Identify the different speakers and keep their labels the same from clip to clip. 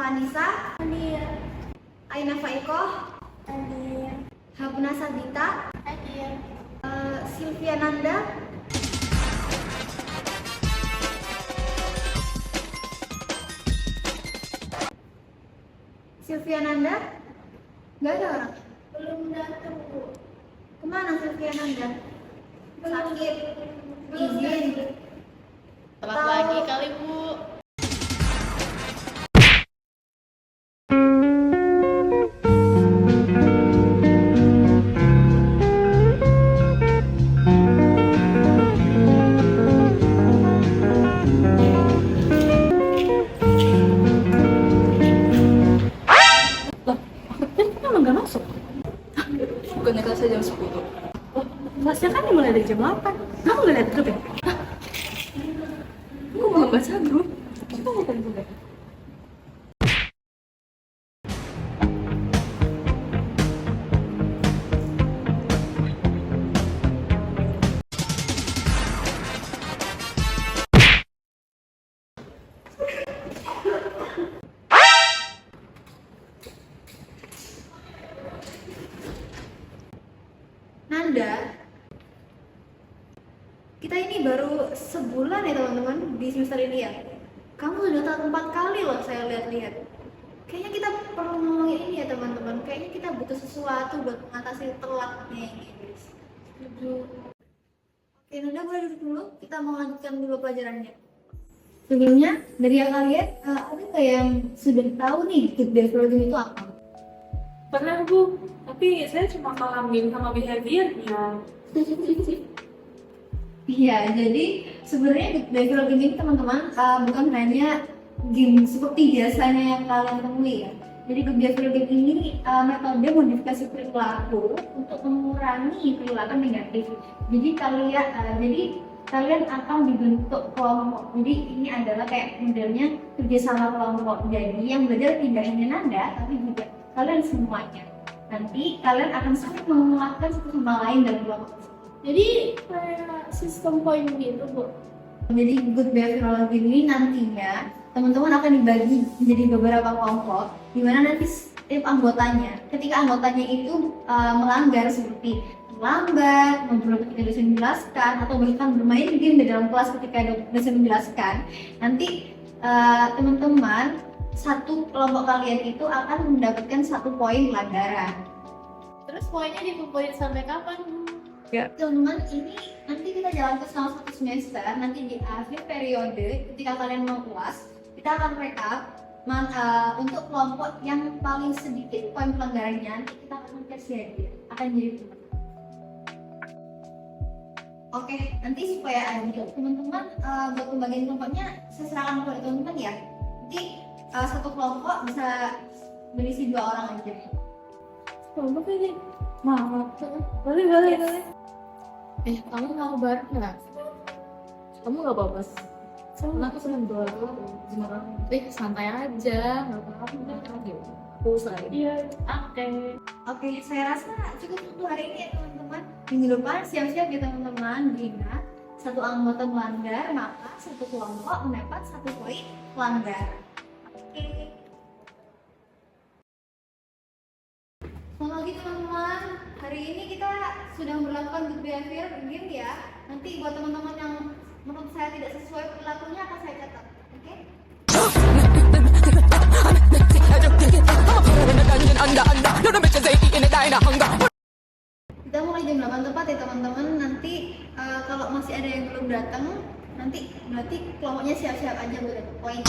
Speaker 1: Farhanisa,
Speaker 2: Hadir.
Speaker 1: Aina Faikoh,
Speaker 2: Hadir.
Speaker 1: Habna Sabita,
Speaker 2: Hadir.
Speaker 1: Sylvia Nanda, Sylvia Nanda, nggak ada orang.
Speaker 2: Belum datang, Bu.
Speaker 1: Kemana Sylvia Nanda? Sakit,
Speaker 2: Belum
Speaker 1: izin.
Speaker 3: Telat lagi kali, Bu.
Speaker 4: Kan emang gak masuk.
Speaker 3: Bukannya kelasnya jam 10.
Speaker 4: Kelasnya kan dimulai dari jam 8. Kamu gak lihat grup ya?
Speaker 3: Aku belum baca grup.
Speaker 4: Kita bukan juga.
Speaker 1: Nanda, kita ini baru sebulan ya teman-teman di semester ini ya. Kamu sudah telat 4 kali loh saya lihat-lihat. Kayaknya kita perlu ngomongin ini ya teman-teman. Kayaknya kita butuh sesuatu buat mengatasi telatnya ini, guys. Setuju. Oke, Nanda boleh duduk dulu. Kita mau lanjutkan dulu pelajarannya. Sebelumnya, dari yang kalian, ada nggak yang sudah tahu nih good behavior itu apa?
Speaker 4: Pernah, Bu. Tapi saya cuma kelamin sama behaviornya.
Speaker 1: Iya, jadi sebenarnya good behavior ini teman-teman bukan hanya game seperti biasanya yang kalian temui ya. Jadi good behavior ini metode modifikasi perilaku untuk mengurangi perilaku negatif. Jadi kalian akan dibentuk kelompok. Jadi ini adalah kayak modelnya kerjasama kelompok. Jadi yang belajar tidak hanya Nanda, tapi juga kalian semuanya. Nanti kalian akan saling menguatkan satu sama lain dalam kelompok.
Speaker 2: Jadi kayak sistem poin gitu, Bu.
Speaker 1: Jadi good behavior ini nantinya teman-teman akan dibagi menjadi beberapa kelompok, di mana nanti setiap anggotanya, ketika anggotanya itu melanggar seperti terlambat, ngobrol ketika dosen menjelaskan, atau bahkan bermain game di dalam kelas ketika dosen menjelaskan, nanti teman-teman satu kelompok kalian itu akan mendapatkan 1 poin pelanggaran.
Speaker 2: Terus poinnya dikumpulin sampai kapan, Bu?
Speaker 1: Teman-teman, ini nanti kita jalan ke selama 1 semester. Nanti di akhir periode ketika kalian mau UAS, kita akan rekap untuk kelompok yang paling sedikit poin pelanggarannya. Nanti kita akan kasih hadiah, akan jadi teman. Oke, nanti supaya adil teman-teman, buat pembagian kelompoknya saya serahkan kepada teman-teman ya. Nanti satu kelompok bisa berisi 2 orang aja.
Speaker 4: Kelompok ini. Maaf. Boleh.
Speaker 3: Kamu mau bareng nggak? Kamu nggak apa-apa? Karena aku seneng banget. Santai aja, nggak apa-apa. Aku selain.
Speaker 4: Iya.
Speaker 1: Oke, saya rasa cukup untuk hari ini ya teman-teman. Minggu depan siap-siap ya teman-teman. Ingat, satu anggota melanggar, maka satu kelompok mendapat 1 poin pelanggaran. Oke. Selamat pagi teman-teman. Hari ini kita sudah melakukan good behavior game ya. Nanti buat teman-teman yang menurut saya tidak sesuai perilakunya akan saya catat. Oke? Kita mulai jam 8 tepat ya teman-teman. Nanti kalau masih ada yang belum datang, nanti berarti kelompoknya siap-siap aja buat dapat poin.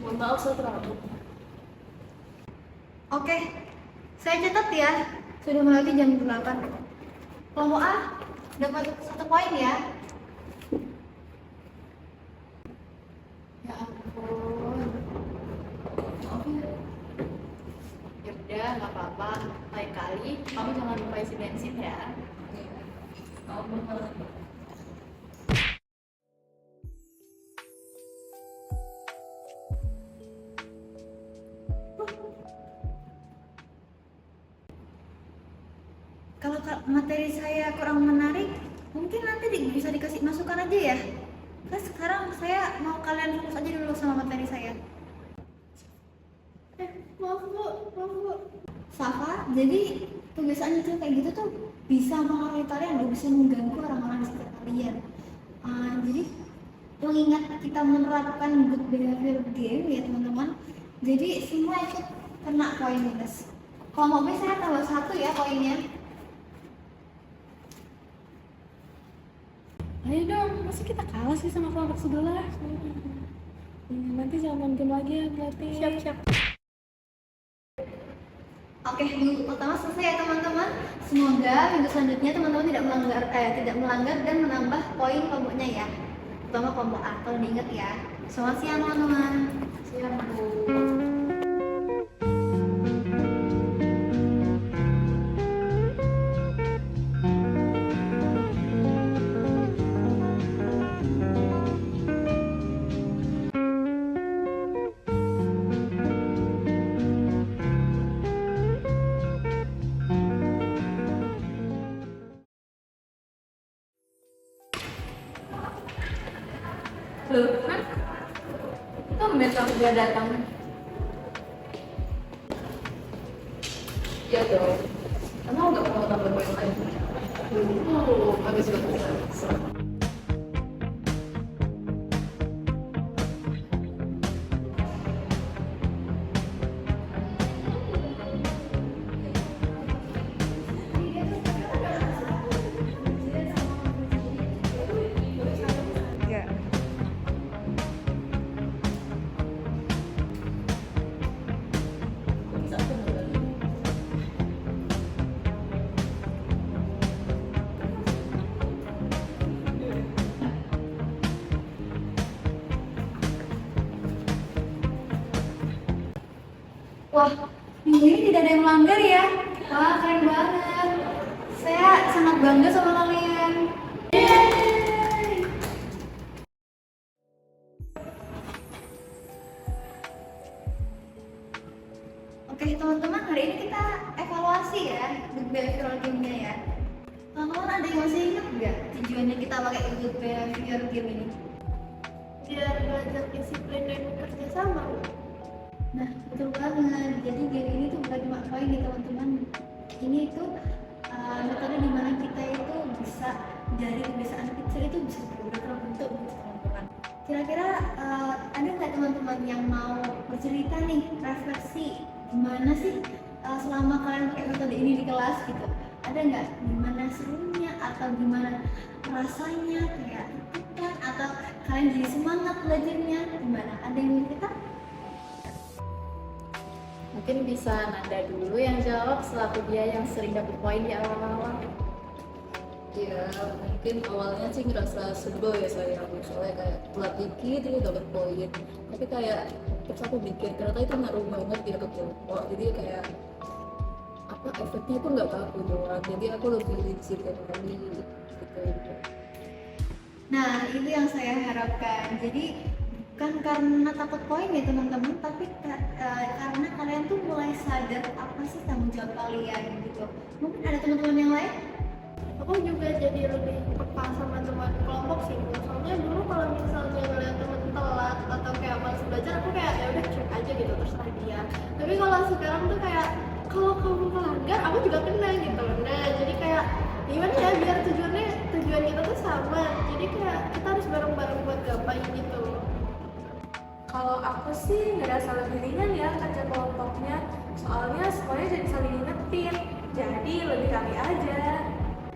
Speaker 3: Mohon maaf, saya terlalu.
Speaker 1: Oke, saya catat ya. Sudah melewati jam 8. Kelompok A dapat 1 poin ya.
Speaker 3: Ya ampun. Maaf ya. Ya udah, nggak apa-apa. Lain kali kamu jangan lupa isi bensin ya. Maaf banget.
Speaker 1: Kalau materi saya kurang menarik, mungkin nanti bisa dikasih masukan aja ya. Terus sekarang saya mau kalian fokus aja dulu sama materi saya.
Speaker 2: Maaf bu.
Speaker 1: Safa, jadi kebiasaan itu kayak gitu tuh bisa mempengaruhi kalian loh, bisa mengganggu orang-orang di sekitar kalian. Jadi mengingat kita menerapkan good behavior game ya teman-teman, jadi semua ikut kena poin minus. Kalau mau bisa saya tambah 1 ya poinnya.
Speaker 4: Ayo dong, masa kita kalah sih sama kelompok sebelah? Nanti jangan main game lagi ya berarti.
Speaker 2: Siap.
Speaker 1: Oke, minggu pertama selesai ya teman-teman. Semoga minggu selanjutnya teman-teman tidak melanggar dan menambah poin kelompoknya ya. Terutama kelompok A, kalau diingat ya. Selamat siang teman-teman.
Speaker 3: Siap, Bu. Loh, kan? Tumben kamu udah datang. Iya dong. Kamu nggak mau tambah poin lagi? Habis itu.
Speaker 1: Wah, minggu ini tidak ada yang melanggar ya. Wah, keren banget. Saya sangat bangga sama kalian. Yeay! Oke teman-teman, hari ini kita evaluasi ya good behavior game-nya ya. Teman-teman ada yang masih ingat nggak tujuannya kita pakai good behavior game ini?
Speaker 2: Biar belajar disiplin dan bekerja sama.
Speaker 1: Nah, betul banget. Jadi game ini tuh bukan cuma poin nih teman-teman. Ini tuh metode dimana kita itu bisa dari kebiasaan kecil itu bisa berubah terbentuk gitu teman-teman. Kira-kira ada nggak teman-teman yang mau bercerita nih, refleksi gimana sih selama kalian pakai metode ini di kelas gitu? Ada nggak gimana serunya atau gimana rasanya kayak ikutan atau kalian jadi semangat belajarnya gimana? Ada yang mau cerita?
Speaker 3: Mungkin bisa Nanda dulu yang jawab selaku dia yang sering dapat poin di awal-awal.
Speaker 5: Ya mungkin awalnya sih ngerasa sebel ya saya, soalnya kayak telat dikit ini dapat poin, tapi kayak terus aku mikir ternyata itu ngaruh banget ya ke kelompok, jadi kayak apa efeknya itu nggak ke aku doang, jadi aku lebih disiplin lagi gitu.
Speaker 1: Nah, itu yang saya harapkan. Jadi bukan karena takut poin ya teman-teman, tapi karena kalian tuh mulai sadar apa sih tanggung jawab kalian gitu. Mungkin ada teman-teman yang lain?
Speaker 2: Aku juga jadi lebih peka sama teman kelompok sih Bu. Soalnya dulu kalau misalnya ngeliat temen telat atau kayak malas belajar, aku kayak ya udah cek aja gitu terserah dia. Tapi kalau sekarang tuh kayak kalau kamu melanggar, aku juga kena gitu. Nah jadi kayak gimana ya biar tujuan kita tuh sama. Jadi kayak kita harus bareng-bareng buat gapai gitu.
Speaker 4: Kalau aku sih ngerasa lebih ringan ya kerja kelompoknya, soalnya semuanya jadi saling ingetin, jadi lebih rapi aja.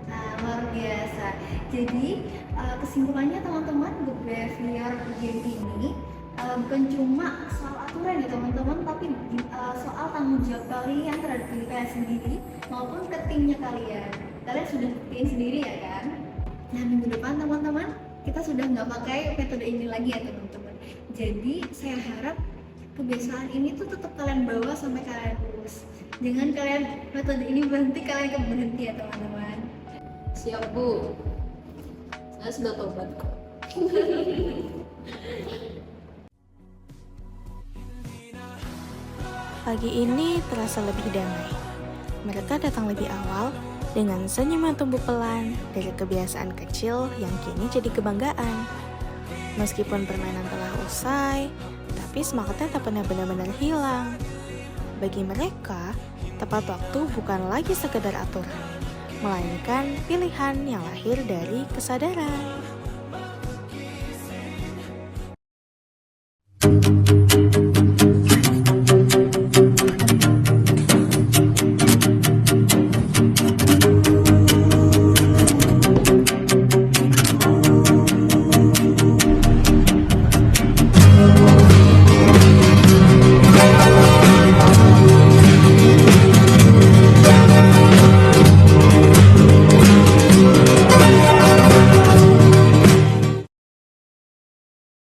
Speaker 1: Nah, luar biasa. Jadi kesimpulannya teman-teman, good behavior game ini bukan cuma soal aturan ya teman-teman, tapi soal tanggung jawab kalian terhadap diri kalian sendiri maupun ke timnya kalian. Kalian sudah buktiin sendiri ya kan? Nah, minggu depan teman-teman kita sudah nggak pakai metode ini lagi ya teman-teman. Jadi saya harap kebiasaan ini tuh tetap kalian bawa sampai kalian lulus. Jangan kalian metode ini berhenti, kalian berhenti ya teman-teman.
Speaker 5: Siap Bu, saya sudah tobat kok.
Speaker 6: Pagi ini terasa lebih damai. Mereka datang lebih awal, dengan senyum yang tumbuh pelan dari kebiasaan kecil yang kini jadi kebanggaan. Meskipun permainan telah usai, tapi semangatnya tak pernah benar-benar hilang. Bagi mereka, tepat waktu bukan lagi sekedar aturan, melainkan pilihan yang lahir dari kesadaran.